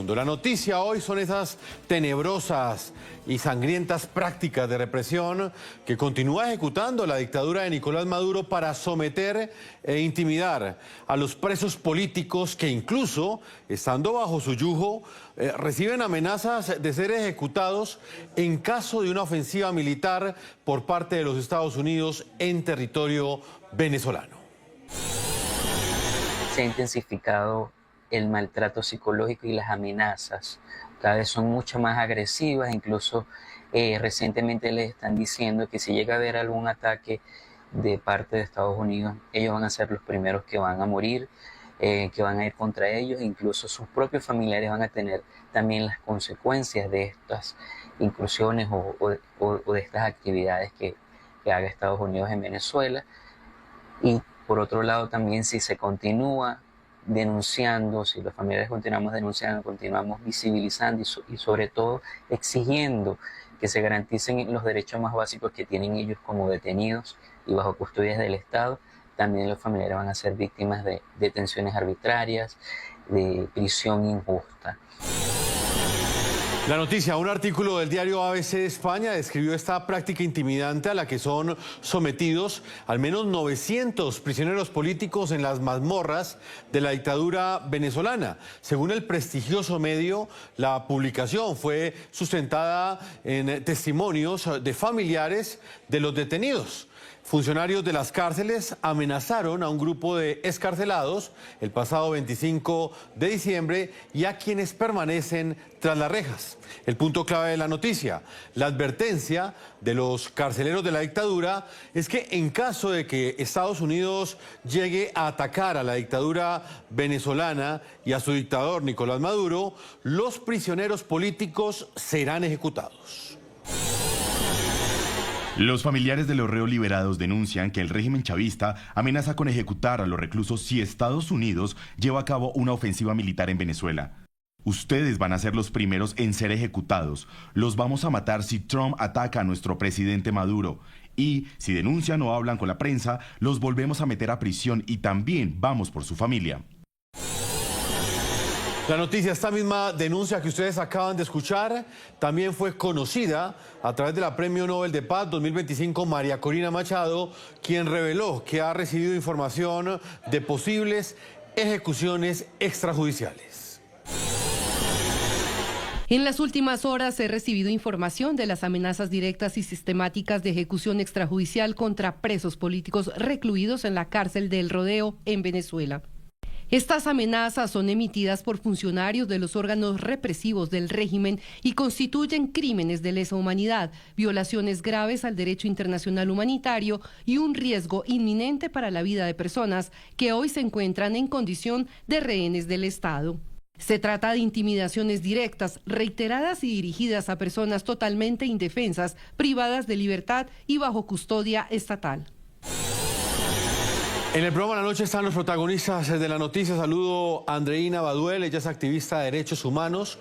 La noticia hoy son esas tenebrosas y sangrientas prácticas de represión que continúa ejecutando la dictadura de Nicolás Maduro para someter e intimidar a los presos políticos que incluso, estando bajo su yugo, reciben amenazas de ser ejecutados en caso de una ofensiva militar por parte de los Estados Unidos en territorio venezolano. Se ha intensificado el maltrato psicológico y las amenazas. Cada vez son mucho más agresivas, incluso recientemente les están diciendo que si llega a haber algún ataque de parte de Estados Unidos, ellos van a ser los primeros que van a morir, que van a ir contra ellos, incluso sus propios familiares van a tener también las consecuencias de estas incursiones o de estas actividades que haga Estados Unidos en Venezuela. Y por otro lado también, si se continúa denunciando, si los familiares continuamos denunciando, continuamos visibilizando y sobre todo exigiendo que se garanticen los derechos más básicos que tienen ellos como detenidos y bajo custodias del Estado, también los familiares van a ser víctimas de detenciones arbitrarias, de prisión injusta. La noticia, un artículo del diario ABC de España describió esta práctica intimidante a la que son sometidos al menos 900 prisioneros políticos en las mazmorras de la dictadura venezolana. Según el prestigioso medio, la publicación fue sustentada en testimonios de familiares de los detenidos. Funcionarios de las cárceles amenazaron a un grupo de excarcelados el pasado 25 de diciembre y a quienes permanecen tras las rejas. El punto clave de la noticia, la advertencia de los carceleros de la dictadura es que en caso de que Estados Unidos llegue a atacar a la dictadura venezolana y a su dictador Nicolás Maduro, los prisioneros políticos serán ejecutados. Los familiares de los reos liberados denuncian que el régimen chavista amenaza con ejecutar a los reclusos si Estados Unidos lleva a cabo una ofensiva militar en Venezuela. Ustedes van a ser los primeros en ser ejecutados. Los vamos a matar si Trump ataca a nuestro presidente Maduro. Y si denuncian o hablan con la prensa, los volvemos a meter a prisión y también vamos por su familia. La noticia, esta misma denuncia que ustedes acaban de escuchar, también fue conocida a través de la Premio Nobel de Paz 2025 María Corina Machado, quien reveló que ha recibido información de posibles ejecuciones extrajudiciales. En las últimas horas he recibido información de las amenazas directas y sistemáticas de ejecución extrajudicial contra presos políticos recluidos en la cárcel del Rodeo en Venezuela. Estas amenazas son emitidas por funcionarios de los órganos represivos del régimen y constituyen crímenes de lesa humanidad, violaciones graves al derecho internacional humanitario y un riesgo inminente para la vida de personas que hoy se encuentran en condición de rehenes del Estado. Se trata de intimidaciones directas, reiteradas y dirigidas a personas totalmente indefensas, privadas de libertad y bajo custodia estatal. En el programa de la noche están los protagonistas de la noticia. Saludo a Andreina Baduel, ella es activista de derechos humanos,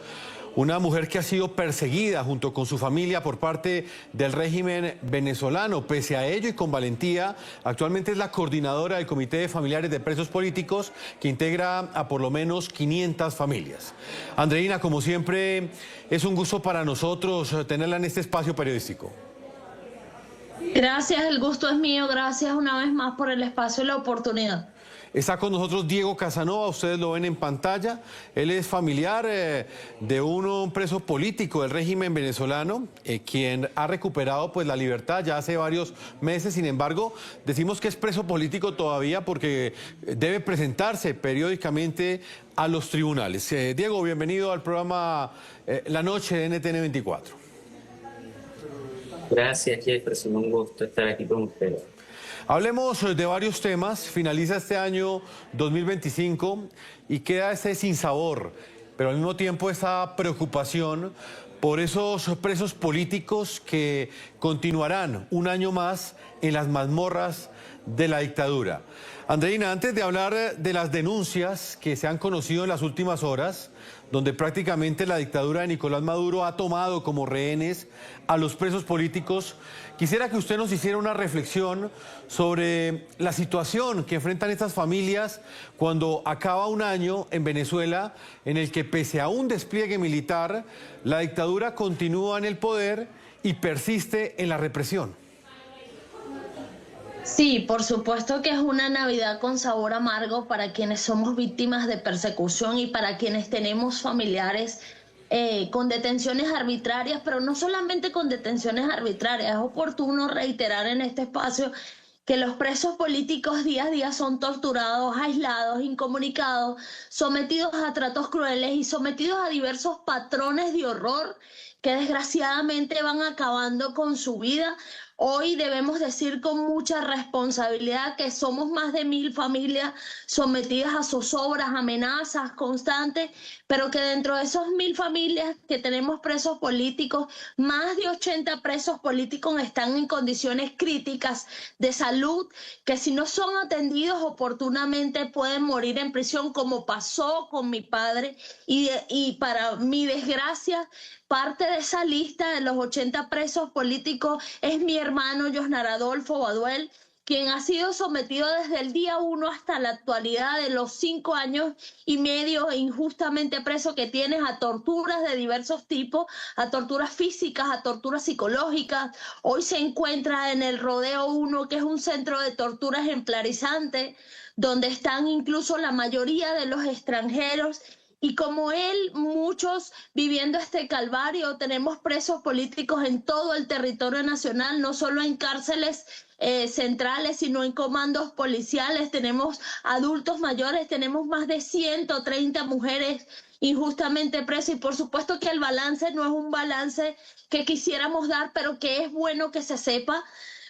una mujer que ha sido perseguida junto con su familia por parte del régimen venezolano. Pese a ello y con valentía, actualmente es la coordinadora del Comité de Familiares de Presos Políticos, que integra a por lo menos 500 familias. Andreina, como siempre, es un gusto para nosotros tenerla en este espacio periodístico. Gracias, el gusto es mío. Gracias una vez más por el espacio y la oportunidad. Está con nosotros Diego Casanova, ustedes lo ven en pantalla. Él es familiar de un preso político del régimen venezolano, quien ha recuperado pues la libertad ya hace varios meses. Sin embargo, decimos que es preso político todavía porque debe presentarse periódicamente a los tribunales. Diego, bienvenido al programa La Noche de NTN 24. Gracias, Jefferson, un gusto estar aquí con ustedes. Hablemos de varios temas. Finaliza este año 2025 y queda ese sinsabor, pero al mismo tiempo esa preocupación por esos presos políticos que continuarán un año más en las mazmorras de la dictadura. Andreina, antes de hablar de las denuncias que se han conocido en las últimas horas, donde prácticamente la dictadura de Nicolás Maduro ha tomado como rehenes a los presos políticos. Quisiera que usted nos hiciera una reflexión sobre la situación que enfrentan estas familias cuando acaba un año en Venezuela en el que, pese a un despliegue militar, la dictadura continúa en el poder y persiste en la represión. Sí, por supuesto que es una Navidad con sabor amargo para quienes somos víctimas de persecución y para quienes tenemos familiares con detenciones arbitrarias, pero no solamente con detenciones arbitrarias. Es oportuno reiterar en este espacio que los presos políticos día a día son torturados, aislados, incomunicados, sometidos a tratos crueles y sometidos a diversos patrones de horror que desgraciadamente van acabando con su vida. Hoy debemos decir con mucha responsabilidad que somos más de 1000 familias sometidas a zozobras, amenazas constantes, pero que dentro de esos 1000 familias que tenemos presos políticos, más de 80 presos políticos están en condiciones críticas de salud, que si no son atendidos oportunamente pueden morir en prisión, como pasó con mi padre. Y para mi desgracia, parte de esa lista de los 80 presos políticos es mi hermano Yosnar Adolfo Baduel, quien ha sido sometido desde el día 1 hasta la actualidad de los 5 años y medio injustamente preso que tiene, a torturas de diversos tipos, a torturas físicas, a torturas psicológicas. Hoy se encuentra en el Rodeo 1, que es un centro de tortura ejemplarizante, donde están incluso la mayoría de los extranjeros. Y como él, muchos viviendo este calvario. Tenemos presos políticos en todo el territorio nacional, no solo en cárceles centrales, sino en comandos policiales. Tenemos adultos mayores, tenemos más de 130 mujeres injustamente presas. Y por supuesto que el balance no es un balance que quisiéramos dar, pero que es bueno que se sepa,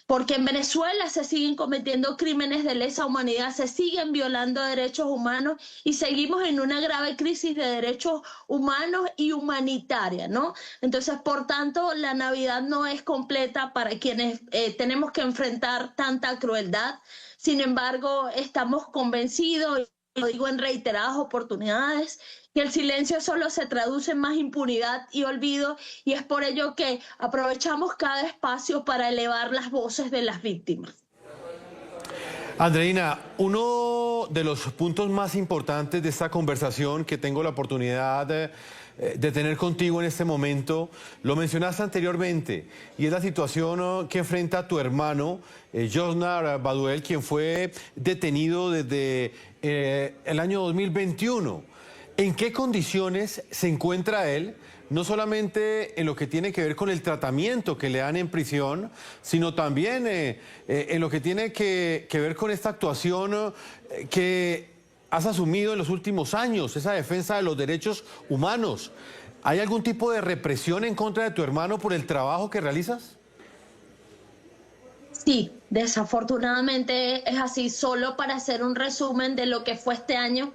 porque en Venezuela se siguen cometiendo crímenes de lesa humanidad, se siguen violando derechos humanos y seguimos en una grave crisis de derechos humanos y humanitaria, ¿no? Entonces, por tanto, la Navidad no es completa para quienes tenemos que enfrentar tanta crueldad. Sin embargo, estamos convencidos, y lo digo en reiteradas oportunidades, que el silencio solo se traduce en más impunidad y olvido, y es por ello que aprovechamos cada espacio para elevar las voces de las víctimas. Andreina, uno de los puntos más importantes de esta conversación que tengo la oportunidad de tener contigo en este momento, lo mencionaste anteriormente, y es la situación que enfrenta tu hermano, Yosnar Baduel, quien fue detenido desde el año 2021. ¿En qué condiciones se encuentra él? No solamente en lo que tiene que ver con el tratamiento que le dan en prisión, sino también en lo que tiene que ver con esta actuación que has asumido en los últimos años, esa defensa de los derechos humanos. ¿Hay algún tipo de represión en contra de tu hermano por el trabajo que realizas? Sí, desafortunadamente es así. Solo para hacer un resumen de lo que fue este año,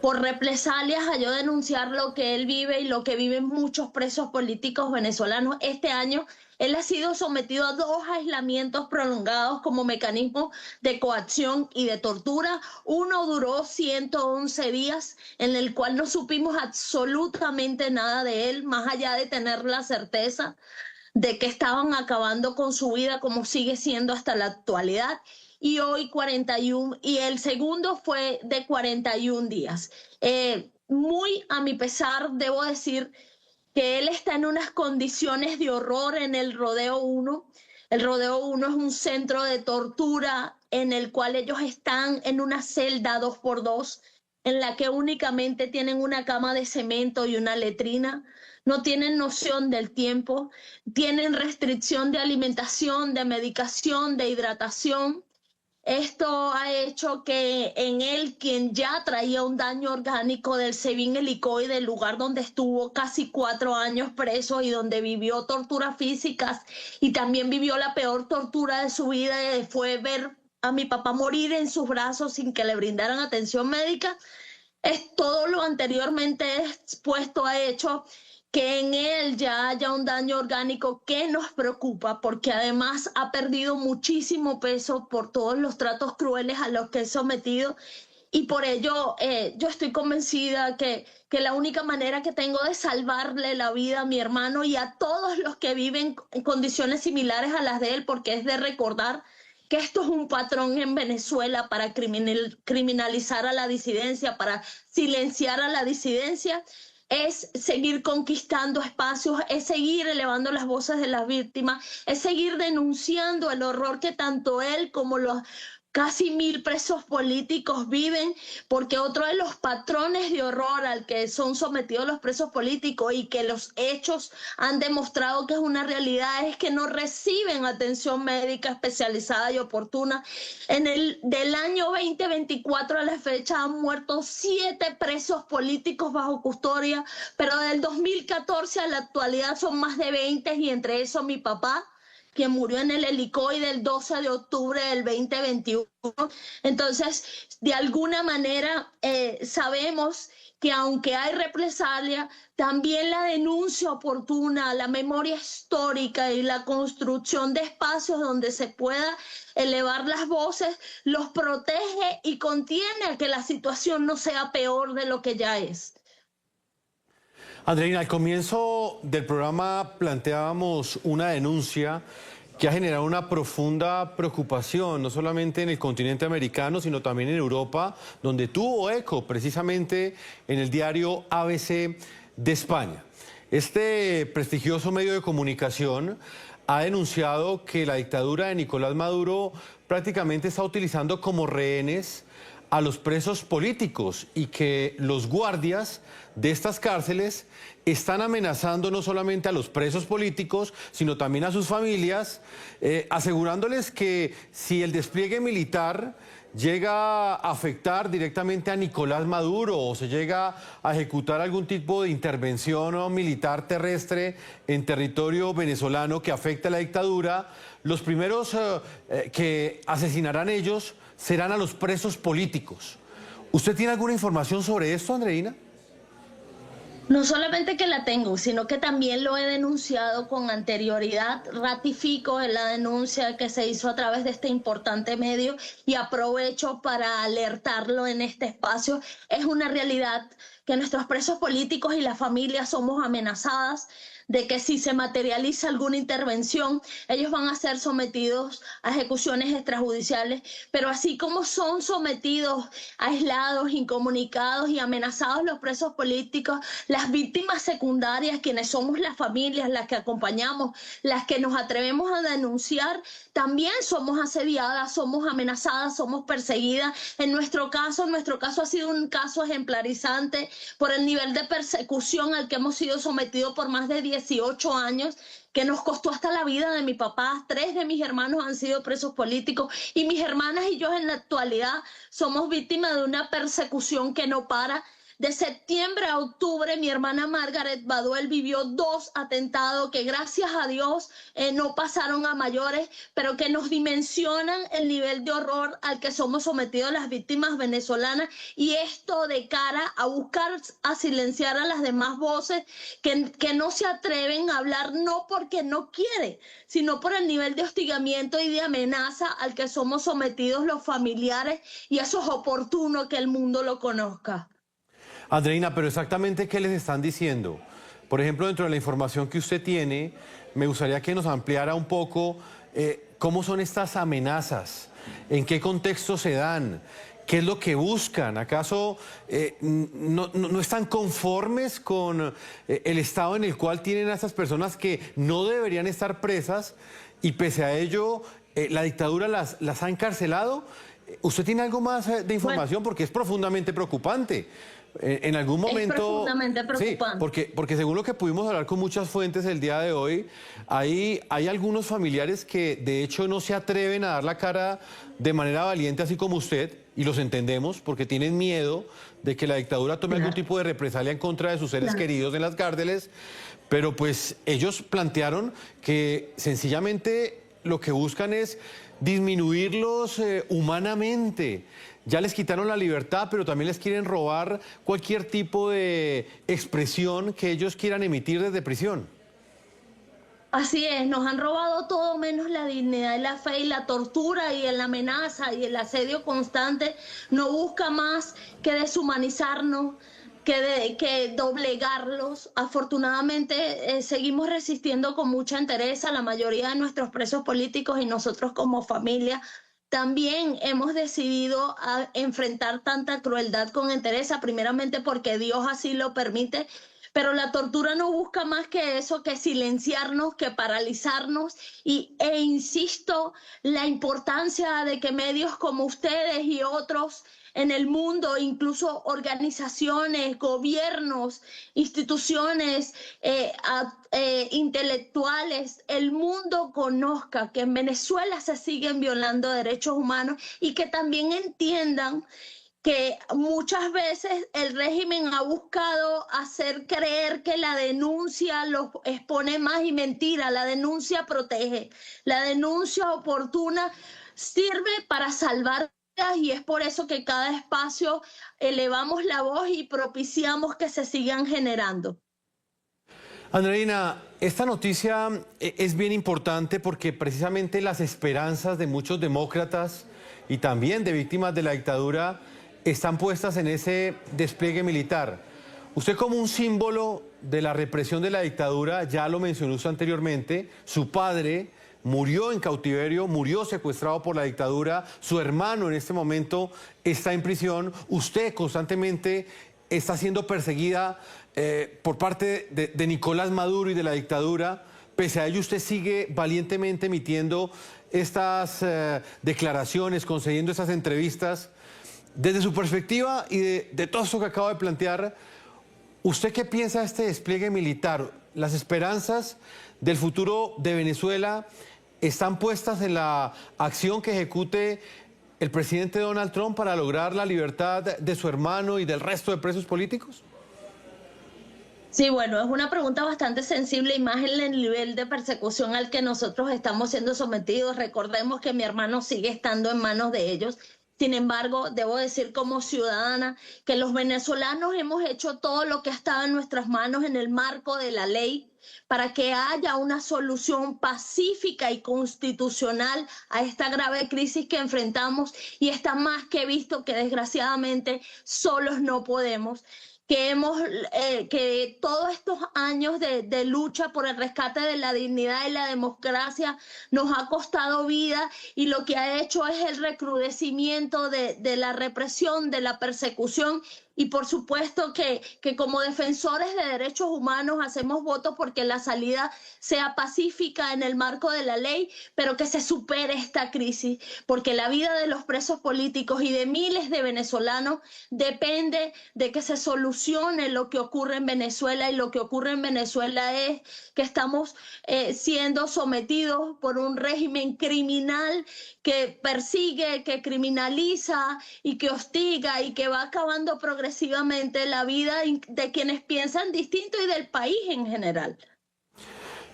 por represalias a yo denunciar lo que él vive y lo que viven muchos presos políticos venezolanos. Este año él ha sido sometido a 2 aislamientos prolongados como mecanismo de coacción y de tortura. Uno duró 111 días, en el cual no supimos absolutamente nada de él, más allá de tener la certeza de que estaban acabando con su vida, como sigue siendo hasta la actualidad. Y hoy 41, y el segundo fue de 41 días. Muy a mi pesar, debo decir que él está en unas condiciones de horror en el Rodeo 1. El Rodeo 1 es un centro de tortura en el cual ellos están en una celda 2x2, en la que únicamente tienen una cama de cemento y una letrina. No tienen noción del tiempo, tienen restricción de alimentación, de medicación, de hidratación. Esto ha hecho que en él, quien ya traía un daño orgánico del SEBIN helicoide, del lugar donde estuvo casi 4 años preso y donde vivió torturas físicas y también vivió la peor tortura de su vida, fue ver a mi papá morir en sus brazos sin que le brindaran atención médica. Es todo lo anteriormente expuesto ha hecho que en él ya haya un daño orgánico que nos preocupa, porque además ha perdido muchísimo peso por todos los tratos crueles a los que es sometido. y por ello yo estoy convencida que la única manera que tengo de salvarle la vida a mi hermano y a todos los que viven en condiciones similares a las de él, porque es de recordar que esto es un patrón en Venezuela para criminalizar a la disidencia, para silenciar a la disidencia, es seguir conquistando espacios, es seguir elevando las voces de las víctimas, es seguir denunciando el horror que tanto él como los casi 1000 presos políticos viven, porque otro de los patrones de horror al que son sometidos los presos políticos y que los hechos han demostrado que es una realidad es que no reciben atención médica especializada y oportuna. Del año 2024 a la fecha han muerto 7 presos políticos bajo custodia, pero del 2014 a la actualidad son más de 20 y entre esos mi papá, quien murió en el helicoide el 12 de octubre del 2021. Entonces, de alguna manera sabemos que aunque hay represalia, también la denuncia oportuna, la memoria histórica y la construcción de espacios donde se pueda elevar las voces, los protege y contiene a que la situación no sea peor de lo que ya es. Andreina, al comienzo del programa planteábamos una denuncia que ha generado una profunda preocupación, no solamente en el continente americano, sino también en Europa, donde tuvo eco precisamente en el diario ABC de España. Este prestigioso medio de comunicación ha denunciado que la dictadura de Nicolás Maduro prácticamente está utilizando como rehenes a los presos políticos y que los guardias de estas cárceles están amenazando no solamente a los presos políticos, sino también a sus familias, asegurándoles que si el despliegue militar llega a afectar directamente a Nicolás Maduro o se llega a ejecutar algún tipo de intervención militar terrestre en territorio venezolano que afecte a la dictadura, los primeros que asesinarán ellos serán a los presos políticos. ¿Usted tiene alguna información sobre esto, Andreina? No solamente que la tengo, sino que también lo he denunciado con anterioridad. Ratifico la denuncia que se hizo a través de este importante medio y aprovecho para alertarlo en este espacio. Es una realidad que nuestros presos políticos y las familias somos amenazadas de que si se materializa alguna intervención, ellos van a ser sometidos a ejecuciones extrajudiciales, pero así como son sometidos, aislados, incomunicados y amenazados los presos políticos, las víctimas secundarias, quienes somos las familias, las que acompañamos, las que nos atrevemos a denunciar, también somos asediadas, somos amenazadas, somos perseguidas. En nuestro caso ha sido un caso ejemplarizante por el nivel de persecución al que hemos sido sometidos por más de 18 años, que nos costó hasta la vida de mi papá. 3 de mis hermanos han sido presos políticos y mis hermanas y yo en la actualidad somos víctimas de una persecución que no para. De septiembre a octubre, mi hermana Margaret Baduel vivió 2 atentados que gracias a Dios no pasaron a mayores, pero que nos dimensionan el nivel de horror al que somos sometidos las víctimas venezolanas, y esto de cara a buscar a silenciar a las demás voces que no se atreven a hablar, no porque no quieren, sino por el nivel de hostigamiento y de amenaza al que somos sometidos los familiares, y eso es oportuno que el mundo lo conozca. Andreina, pero exactamente ¿qué les están diciendo? Por ejemplo, dentro de la información que usted tiene, me gustaría que nos ampliara un poco cómo son estas amenazas, en qué contexto se dan, qué es lo que buscan. ¿Acaso no están conformes con el estado en el cual tienen a estas personas que no deberían estar presas y pese a ello la dictadura las ha encarcelado? ¿Usted tiene algo más de información? Porque es profundamente preocupante. En algún momento... Es profundamente preocupante. Sí, porque según lo que pudimos hablar con muchas fuentes el día de hoy, hay algunos familiares que de hecho no se atreven a dar la cara de manera valiente, así como usted, y los entendemos, porque tienen miedo de que la dictadura tome algún tipo de represalia en contra de sus seres queridos en las cárceles, pero pues ellos plantearon que sencillamente lo que buscan es disminuirlos humanamente. Ya les quitaron la libertad, pero también les quieren robar cualquier tipo de expresión que ellos quieran emitir desde prisión. Así es, nos han robado todo menos la dignidad y la fe, y la tortura y la amenaza y el asedio constante no busca más que deshumanizarnos, que doblegarlos. Afortunadamente seguimos resistiendo con mucha entereza. La mayoría de nuestros presos políticos y nosotros como familia también hemos decidido enfrentar tanta crueldad con entereza, primeramente porque Dios así lo permite. Pero la tortura no busca más que eso, que silenciarnos, que paralizarnos. E insisto, la importancia de que medios como ustedes y otros en el mundo, incluso organizaciones, gobiernos, instituciones intelectuales, el mundo conozca que en Venezuela se siguen violando derechos humanos, y que también entiendan que muchas veces el régimen ha buscado hacer creer que la denuncia los expone más, y mentira, la denuncia protege, la denuncia oportuna sirve para salvar vidas, y es por eso que cada espacio elevamos la voz y propiciamos que se sigan generando. Andreina, esta noticia es bien importante porque precisamente las esperanzas de muchos demócratas y también de víctimas de la dictadura están puestas en ese despliegue militar. Usted, como un símbolo de la represión de la dictadura, ya lo mencionó usted anteriormente, su padre murió en cautiverio, murió secuestrado por la dictadura, su hermano en este momento está en prisión, usted constantemente está siendo perseguida por parte de Nicolás Maduro y de la dictadura. Pese a ello, usted sigue valientemente emitiendo estas declaraciones, concediendo estas entrevistas. Desde su perspectiva y de todo esto que acabo de plantear, ¿usted qué piensa de este despliegue militar? ¿Las esperanzas del futuro de Venezuela están puestas en la acción que ejecute el presidente Donald Trump para lograr la libertad de su hermano y del resto de presos políticos? Sí, bueno, es una pregunta bastante sensible, y más en el nivel de persecución al que nosotros estamos siendo sometidos. Recordemos que mi hermano sigue estando en manos de ellos. Sin embargo, debo decir como ciudadana que los venezolanos hemos hecho todo lo que ha estado en nuestras manos en el marco de la ley para que haya una solución pacífica y constitucional a esta grave crisis que enfrentamos, y está más que visto que desgraciadamente solos no podemos. Que todos estos años de lucha por el rescate de la dignidad y la democracia nos ha costado vida, y lo que ha hecho es el recrudecimiento de la represión, de la persecución. Y por supuesto que como defensores de derechos humanos hacemos votos porque la salida sea pacífica en el marco de la ley, pero que se supere esta crisis, porque la vida de los presos políticos y de miles de venezolanos depende de que se solucione lo que ocurre en Venezuela. Y lo que ocurre en Venezuela es que estamos siendo sometidos por un régimen criminal que persigue, que criminaliza y que hostiga, y que va acabando progresivamente la vida de quienes piensan distinto y del país en general.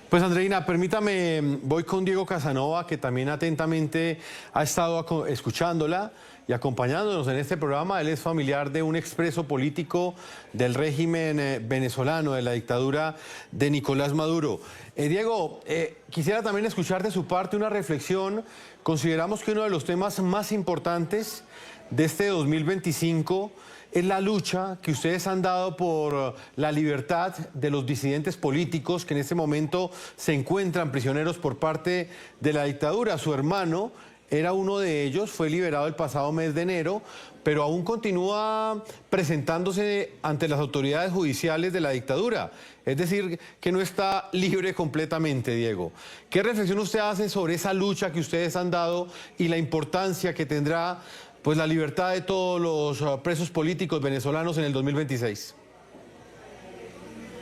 Pues Andreina, permítame, voy con Diego Casanova, que también atentamente ha estado escuchándola y acompañándonos en este programa. Él es familiar de un expreso político del régimen venezolano, de la dictadura de Nicolás Maduro. Diego, quisiera también escuchar de su parte una reflexión. Consideramos que uno de los temas más importantes de este 2025 es la lucha que ustedes han dado por la libertad de los disidentes políticos que en este momento se encuentran prisioneros por parte de la dictadura. Su hermano era uno de ellos, fue liberado el pasado mes de enero, pero aún continúa presentándose ante las autoridades judiciales de la dictadura. Es decir, que no está libre completamente, Diego. ¿Qué reflexión usted hace sobre esa lucha que ustedes han dado y la importancia que tendrá pues la libertad de todos los presos políticos venezolanos en el 2026?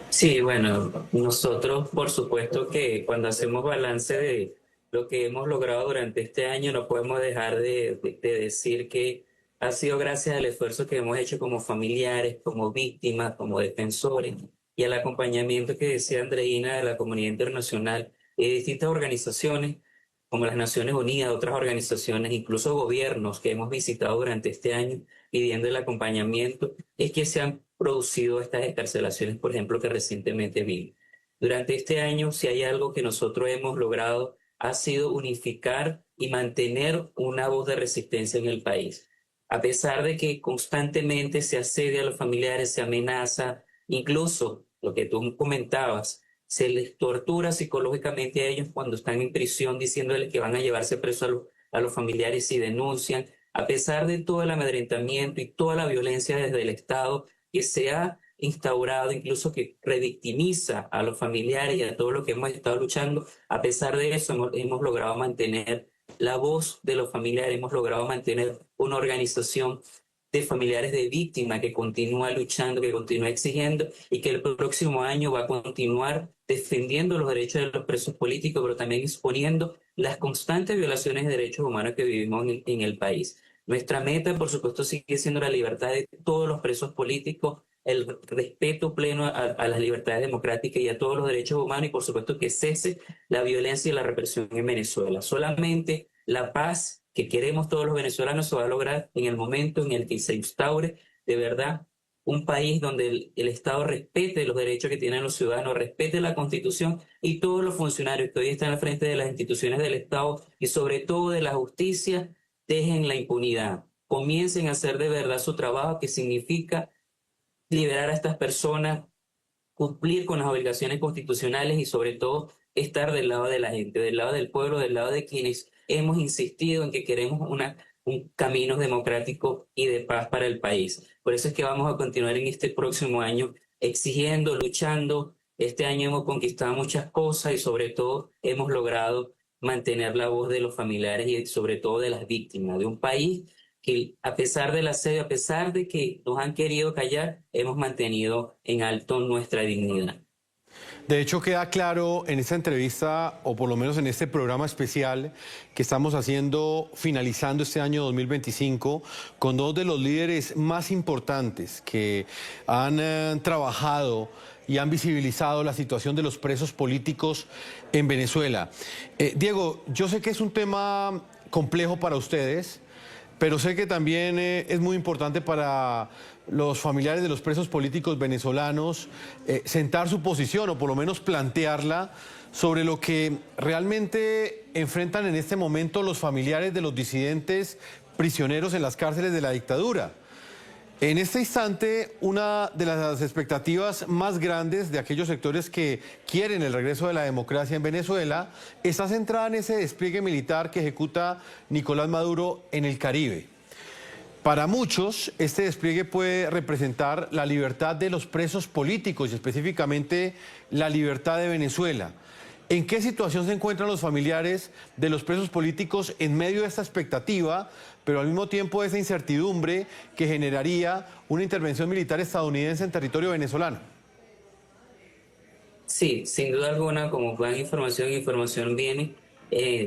Sí, bueno, nosotros por supuesto que cuando hacemos balance de lo que hemos logrado durante este año, no podemos dejar de decir que ha sido gracias al esfuerzo que hemos hecho como familiares, como víctimas, como defensores, y al acompañamiento que decía Andreina de la comunidad internacional y de distintas organizaciones como las Naciones Unidas, otras organizaciones, incluso gobiernos que hemos visitado durante este año pidiendo el acompañamiento, es que se han producido estas excarcelaciones, por ejemplo, que recientemente vi. Durante este año, si hay algo que nosotros hemos logrado, ha sido unificar y mantener una voz de resistencia en el país. A pesar de que constantemente se asedia a los familiares, se amenaza, incluso lo que tú comentabas, se les tortura psicológicamente a ellos cuando están en prisión, diciéndoles que van a llevarse presos a los familiares si denuncian. A pesar de todo el amedrentamiento y toda la violencia desde el Estado que se ha instaurado, incluso que revictimiza a los familiares y a todo lo que hemos estado luchando, a pesar de eso hemos logrado mantener la voz de los familiares, hemos logrado mantener una organización de familiares de víctimas que continúa luchando, que continúa exigiendo y que el próximo año va a continuar defendiendo los derechos de los presos políticos, pero también exponiendo las constantes violaciones de derechos humanos que vivimos en el país. Nuestra meta, por supuesto, sigue siendo la libertad de todos los presos políticos, el respeto pleno a las libertades democráticas y a todos los derechos humanos y, por supuesto, que cese la violencia y la represión en Venezuela. Solamente la paz que queremos todos los venezolanos se va a lograr en el momento en el que se instaure de verdad un país donde el Estado respete los derechos que tienen los ciudadanos, respete la Constitución y todos los funcionarios que hoy están al frente de las instituciones del Estado y sobre todo de la justicia dejen la impunidad, comiencen a hacer de verdad su trabajo, que significa liberar a estas personas, cumplir con las obligaciones constitucionales y sobre todo estar del lado de la gente, del lado del pueblo, del lado de quienes hemos insistido en que queremos un camino democrático y de paz para el país. Por eso es que vamos a continuar en este próximo año exigiendo, luchando. Este año hemos conquistado muchas cosas y sobre todo hemos logrado mantener la voz de los familiares y sobre todo de las víctimas de un país que a pesar del asedio, a pesar de que nos han querido callar, hemos mantenido en alto nuestra dignidad. De hecho, queda claro en esta entrevista, o por lo menos en este programa especial que estamos haciendo, finalizando este año 2025, con dos de los líderes más importantes que han trabajado y han visibilizado la situación de los presos políticos en Venezuela. Diego, yo sé que es un tema complejo para ustedes, pero sé que también es muy importante para los familiares de los presos políticos venezolanos sentar su posición o por lo menos plantearla sobre lo que realmente enfrentan en este momento los familiares de los disidentes prisioneros en las cárceles de la dictadura. En este instante, una de las expectativas más grandes de aquellos sectores que quieren el regreso de la democracia en Venezuela está centrada en ese despliegue militar que ejecuta Nicolás Maduro en el Caribe. Para muchos, este despliegue puede representar la libertad de los presos políticos y específicamente la libertad de Venezuela. ¿En qué situación se encuentran los familiares de los presos políticos en medio de esta expectativa, pero al mismo tiempo de esa incertidumbre que generaría una intervención militar estadounidense en territorio venezolano? Sí, sin duda alguna, como van información viene.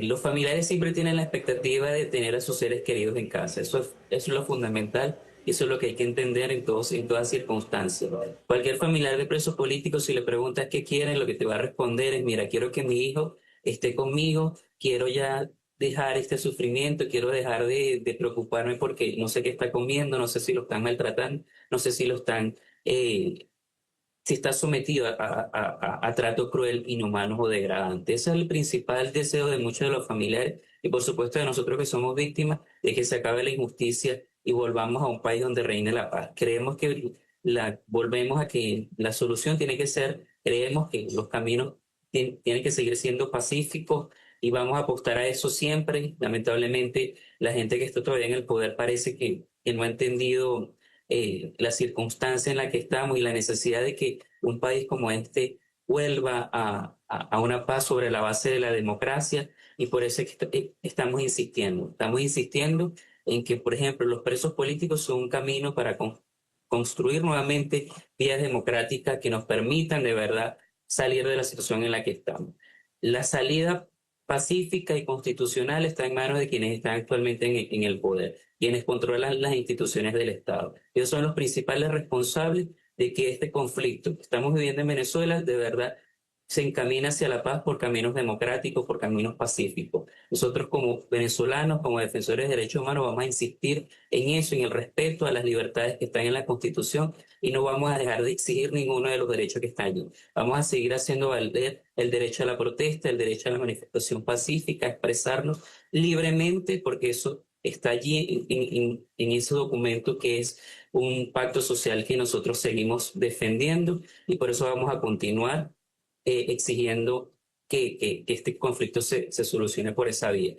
Los familiares siempre tienen la expectativa de tener a sus seres queridos en casa. Eso es lo fundamental y eso es lo que hay que entender en todas circunstancias. Cualquier familiar de preso político, si le preguntas qué quieren, lo que te va a responder es: mira, quiero que mi hijo esté conmigo, quiero ya dejar este sufrimiento, quiero dejar de preocuparme porque no sé qué está comiendo, no sé si lo están maltratando, no sé si lo están... si está sometido a trato cruel, inhumano o degradante. Ese es el principal deseo de muchos de los familiares y por supuesto de nosotros que somos víctimas, de que se acabe la injusticia y volvamos a un país donde reine la paz. Creemos que volvemos a que la solución tiene que ser, creemos que los caminos tienen que seguir siendo pacíficos y vamos a apostar a eso siempre. Lamentablemente, la gente que está todavía en el poder parece que no ha entendido la circunstancia en la que estamos y la necesidad de que un país como este vuelva a una paz sobre la base de la democracia y por eso es que estamos insistiendo en que, por ejemplo, los presos políticos son un camino para construir nuevamente vías democráticas que nos permitan de verdad salir de la situación en la que estamos. La salida pacífica y constitucional está en manos de quienes están actualmente en el poder, quienes controlan las instituciones del Estado. Ellos son los principales responsables de que este conflicto que estamos viviendo en Venezuela de verdad se encamina hacia la paz por caminos democráticos, por caminos pacíficos. Nosotros como venezolanos, como defensores de derechos humanos, vamos a insistir en eso, en el respeto a las libertades que están en la Constitución, y no vamos a dejar de exigir ninguno de los derechos que están allí. Vamos a seguir haciendo valer el derecho a la protesta, el derecho a la manifestación pacífica, a expresarnos libremente, porque eso está allí en ese documento que es un pacto social que nosotros seguimos defendiendo, y por eso vamos a continuar exigiendo que este conflicto se solucione por esa vía.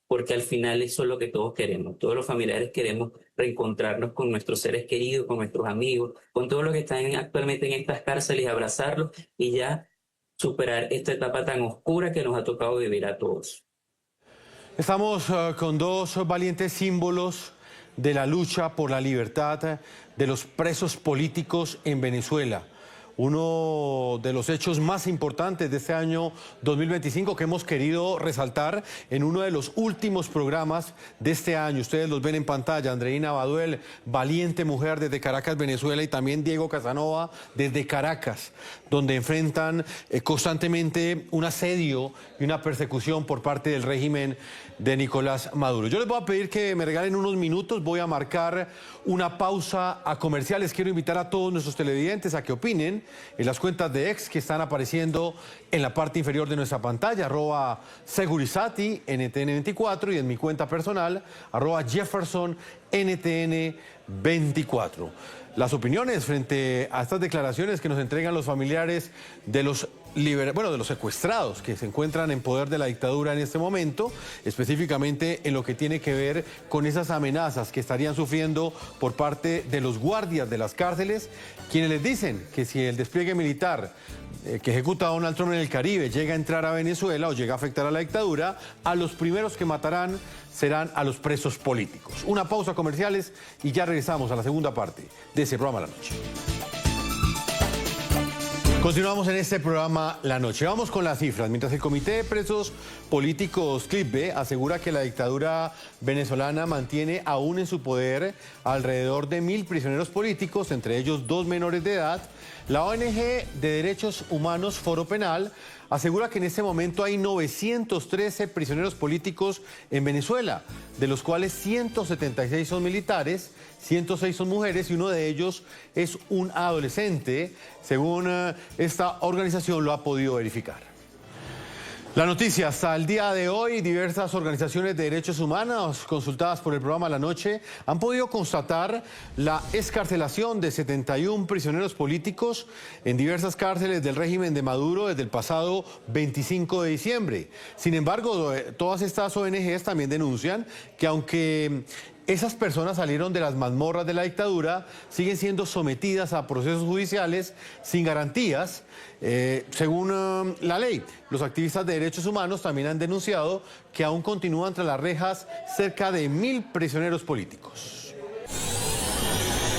Porque al final eso es lo que todos queremos. Todos los familiares queremos reencontrarnos con nuestros seres queridos, con nuestros amigos, con todos los que están actualmente en estas cárceles, abrazarlos y ya superar esta etapa tan oscura que nos ha tocado vivir a todos. Estamos con dos valientes símbolos de la lucha por la libertad de los presos políticos en Venezuela. Uno de los hechos más importantes de este año 2025 que hemos querido resaltar en uno de los últimos programas de este año. Ustedes los ven en pantalla, Andreina Baduel, valiente mujer desde Caracas, Venezuela, y también Diego Casanova desde Caracas, donde enfrentan constantemente un asedio y una persecución por parte del régimen de Nicolás Maduro. Yo les voy a pedir que me regalen unos minutos, voy a marcar una pausa a comerciales. Quiero invitar a todos nuestros televidentes a que opinen en las cuentas de X que están apareciendo en la parte inferior de nuestra pantalla, @Segurizati, NTN24, y en mi cuenta personal, @Jefferson, NTN24. Las opiniones frente a estas declaraciones que nos entregan los familiares de los de los secuestrados que se encuentran en poder de la dictadura en este momento, específicamente en lo que tiene que ver con esas amenazas que estarían sufriendo por parte de los guardias de las cárceles, quienes les dicen que si el despliegue militar que ejecuta a Donald Trump en el Caribe llega a entrar a Venezuela o llega a afectar a la dictadura, a los primeros que matarán serán a los presos políticos. Una pausa comerciales y ya regresamos a la segunda parte de ese programa La Noche. Continuamos en este programa La Noche. Vamos con las cifras. Mientras el Comité de Presos Políticos CLIPBE asegura que la dictadura venezolana mantiene aún en su poder alrededor de 1.000 prisioneros políticos, entre ellos 2 menores de edad, la ONG de Derechos Humanos Foro Penal asegura que en este momento hay 913 prisioneros políticos en Venezuela, de los cuales 176 son militares, 106 son mujeres y uno de ellos es un adolescente, según esta organización lo ha podido verificar. La noticia, hasta el día de hoy, diversas organizaciones de derechos humanos consultadas por el programa La Noche han podido constatar la excarcelación de 71 prisioneros políticos en diversas cárceles del régimen de Maduro desde el pasado 25 de diciembre. Sin embargo, todas estas ONGs también denuncian que aunque esas personas salieron de las mazmorras de la dictadura, siguen siendo sometidas a procesos judiciales sin garantías, según la ley. Los activistas de derechos humanos también han denunciado que aún continúan tras las rejas cerca de 1.000 prisioneros políticos.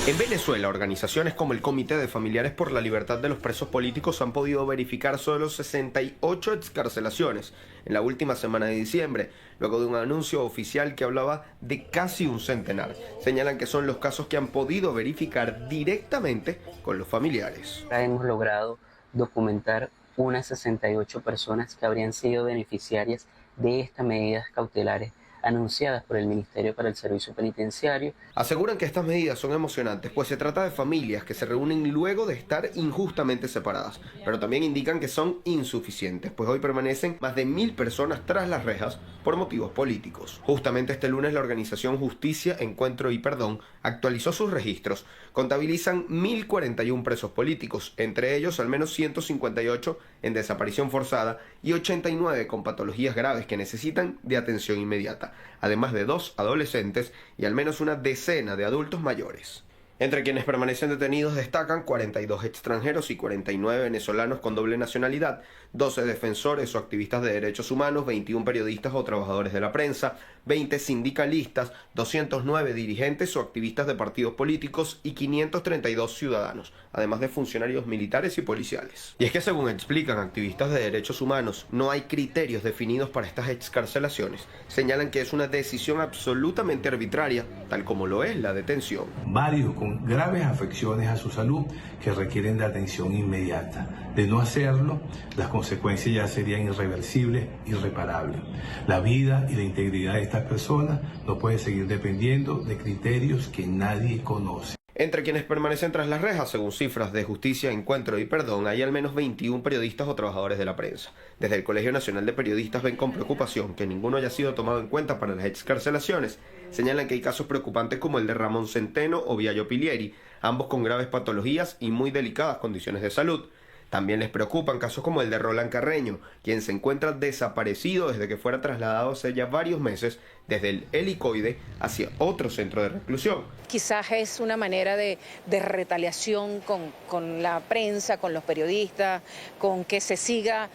En Venezuela, organizaciones como el Comité de Familiares por la Libertad de los Presos Políticos han podido verificar solo 68 excarcelaciones en la última semana de diciembre, luego de un anuncio oficial que hablaba de casi un centenar. Señalan que son los casos que han podido verificar directamente con los familiares. Hemos logrado documentar unas 68 personas que habrían sido beneficiarias de estas medidas cautelares anunciadas por el Ministerio para el Servicio Penitenciario. Aseguran que estas medidas son emocionantes, pues se trata de familias que se reúnen luego de estar injustamente separadas, pero también indican que son insuficientes, pues hoy permanecen más de 1.000 personas tras las rejas por motivos políticos. Justamente este lunes la organización Justicia, Encuentro y Perdón actualizó sus registros. Contabilizan 1.041 presos políticos, entre ellos al menos 158 en desaparición forzada y 89 con patologías graves que necesitan de atención inmediata, además de 2 adolescentes y al menos una decena de adultos mayores. Entre quienes permanecen detenidos destacan 42 extranjeros y 49 venezolanos con doble nacionalidad, 12 defensores o activistas de derechos humanos, 21 periodistas o trabajadores de la prensa, 20 sindicalistas, 209 dirigentes o activistas de partidos políticos y 532 ciudadanos, además de funcionarios militares y policiales. Y es que según explican activistas de derechos humanos, no hay criterios definidos para estas excarcelaciones. Señalan que es una decisión absolutamente arbitraria, tal como lo es la detención. Varios con con graves afecciones a su salud que requieren de atención inmediata. De no hacerlo, las consecuencias ya serían irreversibles, irreparables. La vida y la integridad de estas personas no puede seguir dependiendo de criterios que nadie conoce. Entre quienes permanecen tras las rejas, según cifras de Justicia, Encuentro y Perdón, hay al menos 21 periodistas o trabajadores de la prensa. Desde el Colegio Nacional de Periodistas ven con preocupación que ninguno haya sido tomado en cuenta para las excarcelaciones. Señalan que hay casos preocupantes como el de Ramón Centeno o Viallo Pilieri, ambos con graves patologías y muy delicadas condiciones de salud. También les preocupan casos como el de Roland Carreño, quien se encuentra desaparecido desde que fuera trasladado hace ya varios meses desde el helicoide hacia otro centro de reclusión. Quizás es una manera de retaliación con la prensa, con los periodistas, con que se siga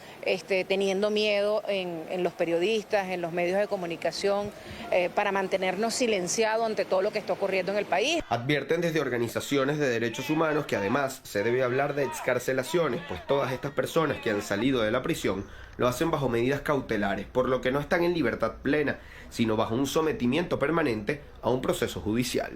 teniendo miedo en los periodistas, en los medios de comunicación, para mantenernos silenciados ante todo lo que está ocurriendo en el país. Advierten desde organizaciones de derechos humanos que además se debe hablar de excarcelaciones, pues todas estas personas que han salido de la prisión lo hacen bajo medidas cautelares, por lo que no están en libertad plena, sino bajo un sometimiento permanente a un proceso judicial.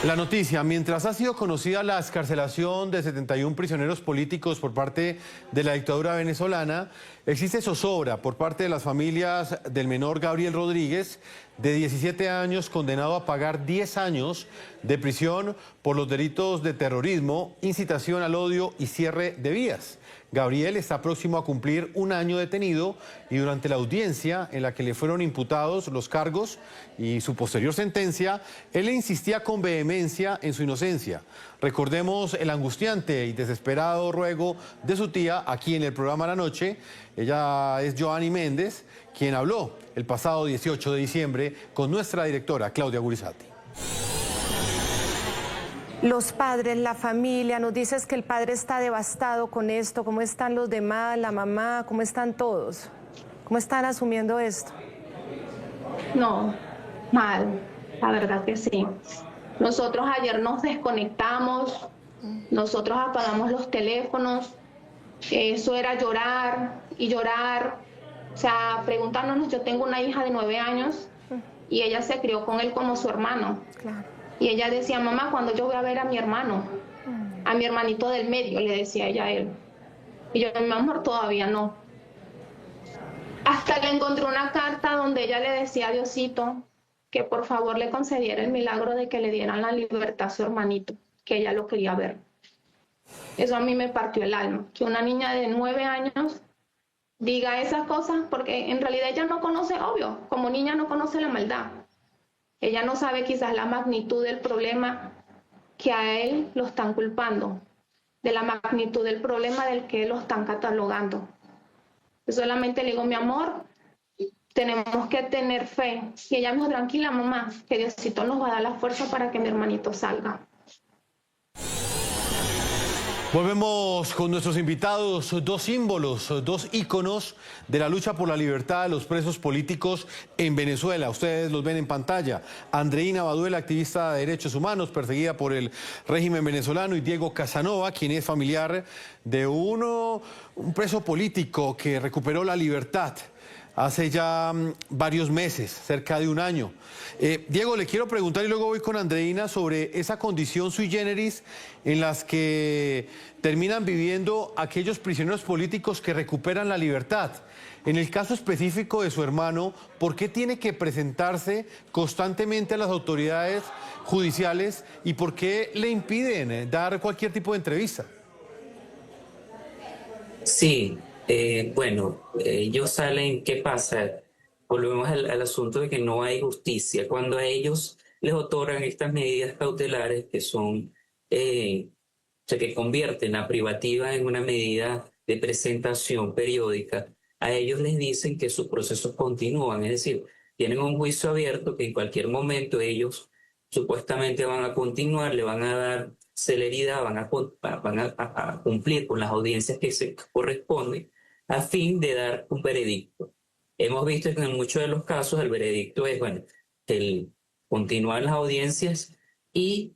La noticia: mientras ha sido conocida la excarcelación de 71 prisioneros políticos por parte de la dictadura venezolana, existe zozobra por parte de las familias del menor Gabriel Rodríguez, de 17 años, condenado a pagar 10 años de prisión por los delitos de terrorismo, incitación al odio y cierre de vías. Gabriel está próximo a cumplir un año detenido y durante la audiencia en la que le fueron imputados los cargos y su posterior sentencia, él insistía con vehemencia en su inocencia. Recordemos el angustiante y desesperado ruego de su tía aquí en el programa La Noche. Ella es Joanny Méndez, quien habló el pasado 18 de diciembre con nuestra directora Claudia Gurizati. Los padres, la familia, nos dices que el padre está devastado con esto. ¿Cómo están los demás, la mamá? ¿Cómo están todos? ¿Cómo están asumiendo esto? No, mal, la verdad que sí. Nosotros ayer nos desconectamos, nosotros apagamos los teléfonos, eso era llorar y llorar, o sea, preguntándonos. Yo tengo una hija de 9 años y ella se crió con él como su hermano. Claro. Y ella decía: mamá, cuando yo voy a ver a mi hermano, a mi hermanito del medio, le decía ella a él. Y yo: mi amor, todavía no. Hasta que encontré una carta donde ella le decía a Diosito que por favor le concediera el milagro de que le dieran la libertad a su hermanito, que ella lo quería ver. Eso a mí me partió el alma, que una niña de 9 años diga esas cosas, porque en realidad ella no conoce, obvio, como niña no conoce la maldad. Ella no sabe quizás la magnitud del problema que a él lo están culpando, de la magnitud del problema del que lo están catalogando. Yo solamente le digo: mi amor, tenemos que tener fe. Y ella me dijo: tranquila, mamá, que Diosito nos va a dar la fuerza para que mi hermanito salga. Volvemos con nuestros invitados, dos símbolos, dos íconos de la lucha por la libertad de los presos políticos en Venezuela. Ustedes los ven en pantalla. Andreina Baduel, activista de derechos humanos, perseguida por el régimen venezolano, y Diego Casanova, quien es familiar de un preso político que recuperó la libertad hace ya varios meses, cerca de un año. Diego, le quiero preguntar, y luego voy con Andreina, sobre esa condición sui generis en las que terminan viviendo aquellos prisioneros políticos que recuperan la libertad. En el caso específico de su hermano, ¿por qué tiene que presentarse constantemente a las autoridades judiciales y por qué le impiden dar cualquier tipo de entrevista? Sí. Bueno, ellos salen, ¿qué pasa? Volvemos al asunto de que no hay justicia. Cuando a ellos les otorgan estas medidas cautelares que son, o sea, que convierten la privativa en una medida de presentación periódica, a ellos les dicen que sus procesos continúan, es decir, tienen un juicio abierto que en cualquier momento ellos supuestamente van a continuar, le van a dar celeridad, van a cumplir con las audiencias que se corresponden, a fin de dar un veredicto. Hemos visto que en muchos de los casos el veredicto es, bueno, el continuar las audiencias y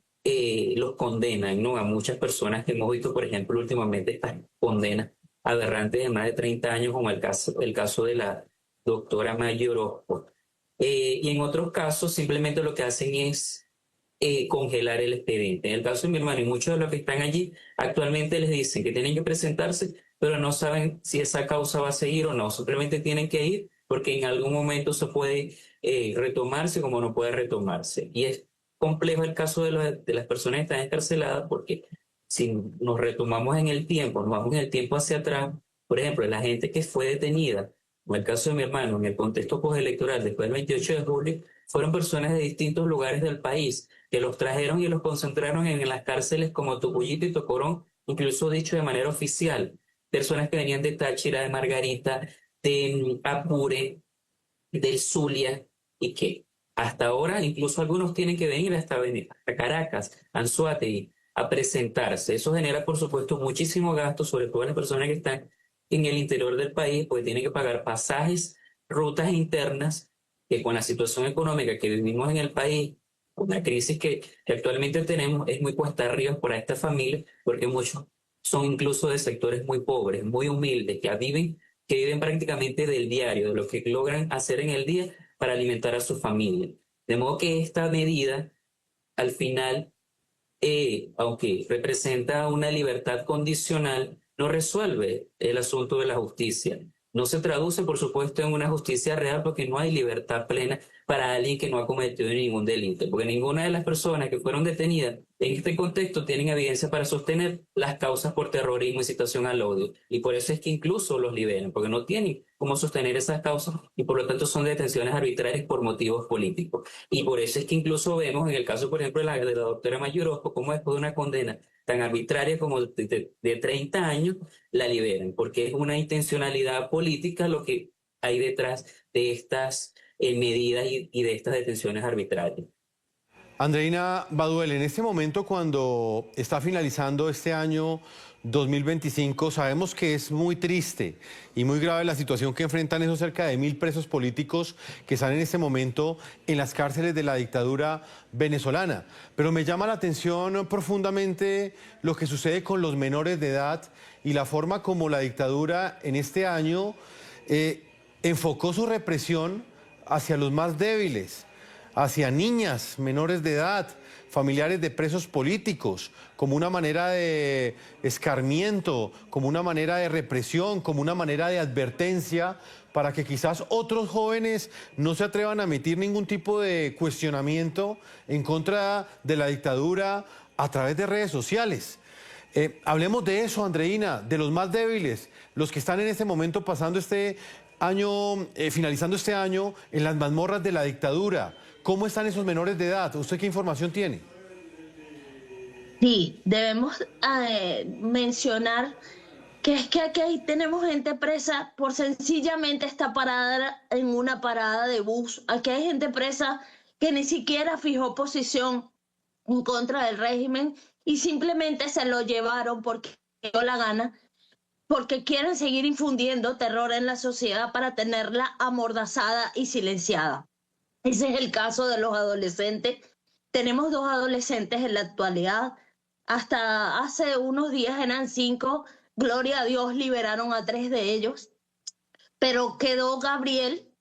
los condenan, ¿no? A muchas personas que hemos visto, por ejemplo, últimamente estas condenas aberrantes de más de 30 años, como el caso de la doctora Maya Orozco. Y en otros casos simplemente lo que hacen es congelar el expediente. En el caso de mi hermano y muchos de los que están allí, actualmente les dicen que tienen que presentarse, pero no saben si esa causa va a seguir o no. Simplemente tienen que ir porque en algún momento se puede retomarse como no puede retomarse. Y es complejo el caso de las personas que están encarceladas porque si nos retomamos en el tiempo, nos vamos en el tiempo hacia atrás, por ejemplo, la gente que fue detenida, como el caso de mi hermano, en el contexto postelectoral después del 28 de julio, fueron personas de distintos lugares del país que los trajeron y los concentraron en las cárceles como Tucuyito y Tocorón, incluso dicho de manera oficial. Personas que venían de Táchira, de Margarita, de Apure, del Zulia, y que hasta ahora incluso algunos tienen que venir hasta Caracas, Anzoátegui, a presentarse. Eso genera, por supuesto, muchísimo gasto, sobre todo las personas que están en el interior del país, porque tienen que pagar pasajes, rutas internas, que con la situación económica que vivimos en el país, una crisis que actualmente tenemos, es muy cuesta arriba para esta familia, porque muchos son incluso de sectores muy pobres, muy humildes, que viven prácticamente del diario, de lo que logran hacer en el día para alimentar a su familia. De modo que esta medida, al final, aunque representa una libertad condicional, no resuelve el asunto de la justicia. No se traduce, por supuesto, en una justicia real porque no hay libertad plena para alguien que no ha cometido ningún delito, porque ninguna de las personas que fueron detenidas en este contexto tienen evidencia para sostener las causas por terrorismo y incitación al odio. Y por eso es que incluso los liberan, porque no tienen cómo sostener esas causas y por lo tanto son detenciones arbitrarias por motivos políticos. Y por eso es que incluso vemos en el caso, por ejemplo, de la doctora Mayur Orozco, cómo después de una condena tan arbitraria como de 30 años, la liberan, porque es una intencionalidad política lo que hay detrás de estas medidas y de estas detenciones arbitrarias. Andreina Baduel, en este momento cuando está finalizando este año 2025, sabemos que es muy triste y muy grave la situación que enfrentan esos cerca de 1000 presos políticos que están en este momento en las cárceles de la dictadura venezolana. Pero me llama la atención profundamente lo que sucede con los menores de edad y la forma como la dictadura en este año enfocó su represión hacia los más débiles, hacia niñas menores de edad, familiares de presos políticos, como una manera de escarmiento, como una manera de represión, como una manera de advertencia para que quizás otros jóvenes no se atrevan a emitir ningún tipo de cuestionamiento en contra de la dictadura a través de redes sociales. Hablemos de eso, Andreina, de los más débiles, los que están en este momento pasando este año, finalizando este año en las mazmorras de la dictadura. ¿Cómo están esos menores de edad? ¿Usted qué información tiene? Sí, debemos mencionar que es que aquí tenemos gente presa por sencillamente estar parada en una parada de bus. Aquí hay gente presa que ni siquiera fijó posición en contra del régimen y simplemente se lo llevaron porque dio la gana, porque quieren seguir infundiendo terror en la sociedad para tenerla amordazada y silenciada. Ese es el caso de los adolescentes. Tenemos 2 adolescentes en la actualidad. Hasta hace unos días eran 5. Gloria a Dios, liberaron a 3 de ellos. Pero quedó Gabriel,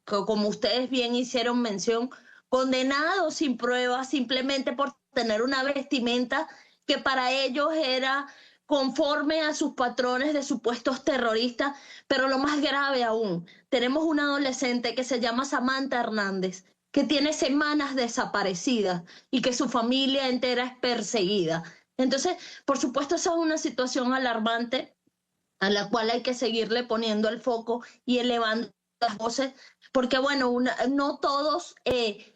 que como ustedes bien hicieron mención, condenado sin pruebas, simplemente por tener una vestimenta que para ellos era conforme a sus patrones de supuestos terroristas, pero lo más grave aún, tenemos una adolescente que se llama Samantha Hernández, que tiene semanas desaparecida y que su familia entera es perseguida. Entonces, por supuesto, esa es una situación alarmante a la cual hay que seguirle poniendo el foco y elevando las voces, porque bueno, no todos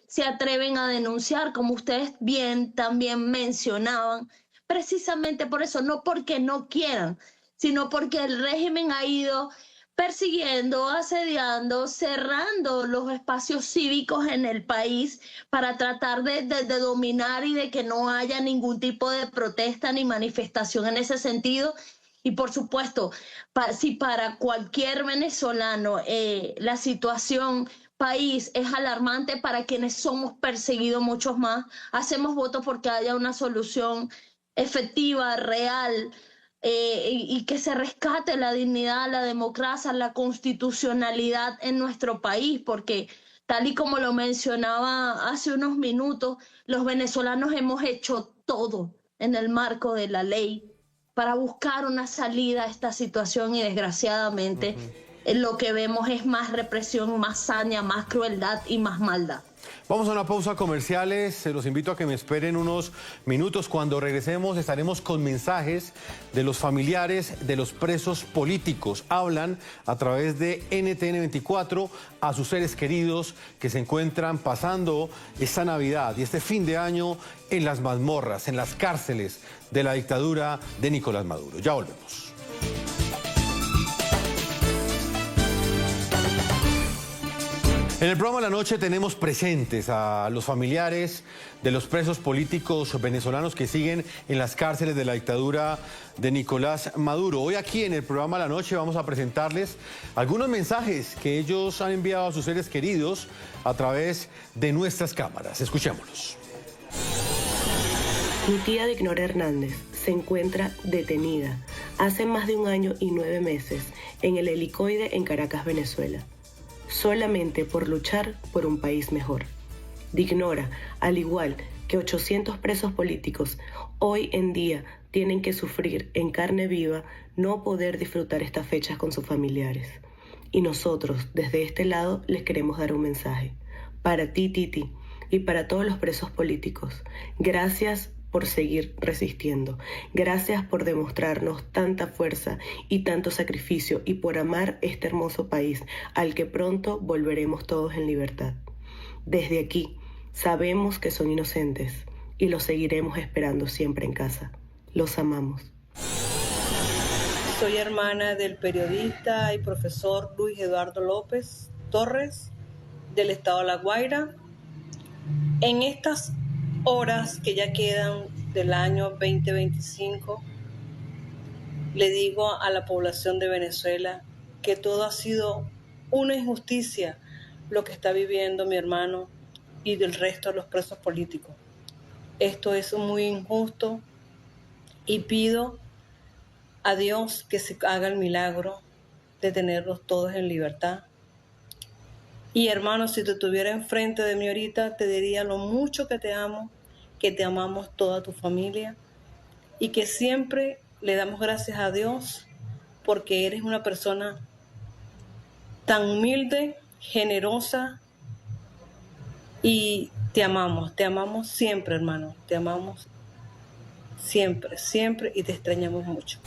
se atreven a denunciar, como ustedes bien también mencionaban, precisamente por eso, no porque no quieran, sino porque el régimen ha ido persiguiendo, asediando, cerrando los espacios cívicos en el país para tratar de dominar y de que no haya ningún tipo de protesta ni manifestación en ese sentido. Y por supuesto, si para cualquier venezolano la situación país es alarmante, para quienes somos perseguidos muchos más, hacemos votos porque haya una solución efectiva, real, y que se rescate la dignidad, la democracia, la constitucionalidad en nuestro país, porque Tal y como lo mencionaba hace unos minutos, los venezolanos hemos hecho todo en el marco de la ley para buscar una salida a esta situación y desgraciadamente lo que vemos es más represión, más saña, más crueldad y más maldad. Vamos a una pausa comerciales, los invito a que me esperen unos minutos. Cuando regresemos estaremos con mensajes de los familiares de los presos políticos. Hablan a través de NTN 24 a sus seres queridos que se encuentran pasando esta Navidad y este fin de año en las mazmorras, en las cárceles de la dictadura de Nicolás Maduro. Ya volvemos. En el programa de la noche tenemos presentes a los familiares de los presos políticos venezolanos que siguen en las cárceles de la dictadura de Nicolás Maduro. Hoy aquí en el programa de la noche vamos a presentarles algunos mensajes que ellos han enviado a sus seres queridos a través de nuestras cámaras. Escuchémoslos. Mi tía Dignora Hernández se encuentra detenida hace más de 1 año y 9 meses en el helicoide en Caracas, Venezuela, solamente por luchar por un país mejor. Dignora, al igual que 800 presos políticos, hoy en día tienen que sufrir en carne viva no poder disfrutar estas fechas con sus familiares. Y nosotros, desde este lado, les queremos dar un mensaje. Para ti, Titi, y para todos los presos políticos, gracias por seguir resistiendo. Gracias por demostrarnos tanta fuerza y tanto sacrificio y por amar este hermoso país al que pronto volveremos todos en libertad. Desde aquí, sabemos que son inocentes y los seguiremos esperando siempre en casa. Los amamos. Soy hermana del periodista y profesor Luis Eduardo López Torres, del estado de La Guaira. En estas horas que ya quedan del año 2025, le digo a la población de Venezuela que todo ha sido una injusticia lo que está viviendo mi hermano y del resto de los presos políticos. Esto es muy injusto y pido a Dios que se haga el milagro de tenerlos todos en libertad. Y hermano, si te tuviera enfrente de mí ahorita, te diría lo mucho que te amo, que te amamos toda tu familia y que siempre le damos gracias a Dios porque eres una persona tan humilde, generosa y te amamos siempre, hermano, te amamos siempre, siempre y te extrañamos mucho.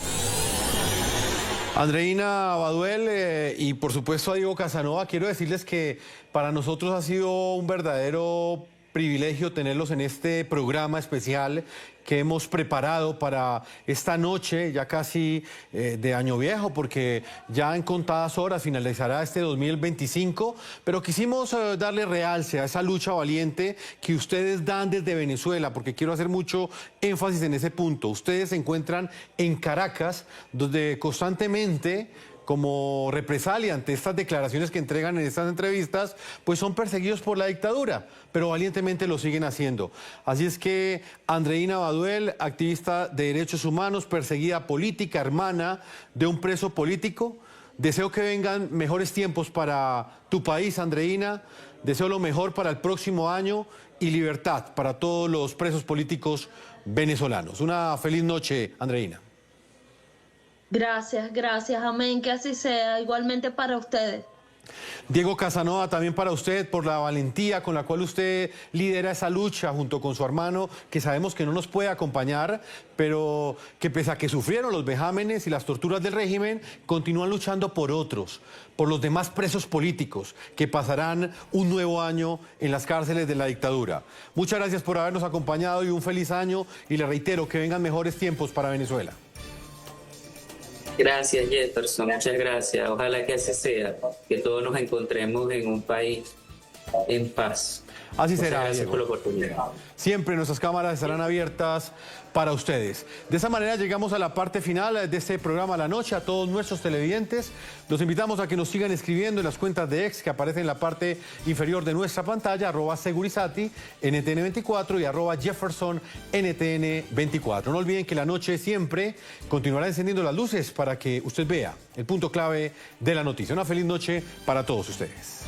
Andreina Baduel y por supuesto a Diego Casanova, quiero decirles que para nosotros ha sido un verdadero privilegio tenerlos en este programa especial que hemos preparado para esta noche, ya casi de año viejo, porque ya en contadas horas finalizará este 2025, pero quisimos darle realce a esa lucha valiente que ustedes dan desde Venezuela, porque quiero hacer mucho énfasis en ese punto. Ustedes se encuentran en Caracas, donde constantemente, como represalia ante estas declaraciones que entregan en estas entrevistas, pues son perseguidos por la dictadura, pero valientemente lo siguen haciendo. Así es que Andreina Baduel, activista de derechos humanos, perseguida política, hermana de un preso político, deseo que vengan mejores tiempos para tu país, Andreina, deseo lo mejor para el próximo año y libertad para todos los presos políticos venezolanos. Una feliz noche, Andreina. Gracias, gracias, amén, que así sea, igualmente para ustedes. Diego Casanova, también para usted, por la valentía con la cual usted lidera esa lucha junto con su hermano, que sabemos que no nos puede acompañar, pero que pese a que sufrieron los vejámenes y las torturas del régimen, continúan luchando por otros, por los demás presos políticos que pasarán un nuevo año en las cárceles de la dictadura. Muchas gracias por habernos acompañado y un feliz año, y le reitero que vengan mejores tiempos para Venezuela. Gracias, Jefferson, muchas gracias. Ojalá que así sea, que todos nos encontremos en un país en paz. Así será, gracias Diego. por la oportunidad. Siempre nuestras cámaras estarán abiertas para ustedes. De esa manera llegamos a la parte final de este programa La Noche. A todos nuestros televidentes los invitamos a que nos sigan escribiendo en las cuentas de X que aparecen en la parte inferior de nuestra pantalla, @Segurizati, NTN24 y @Jefferson, NTN24. No olviden que La Noche siempre continuará encendiendo las luces para que usted vea el punto clave de la noticia. Una feliz noche para todos ustedes.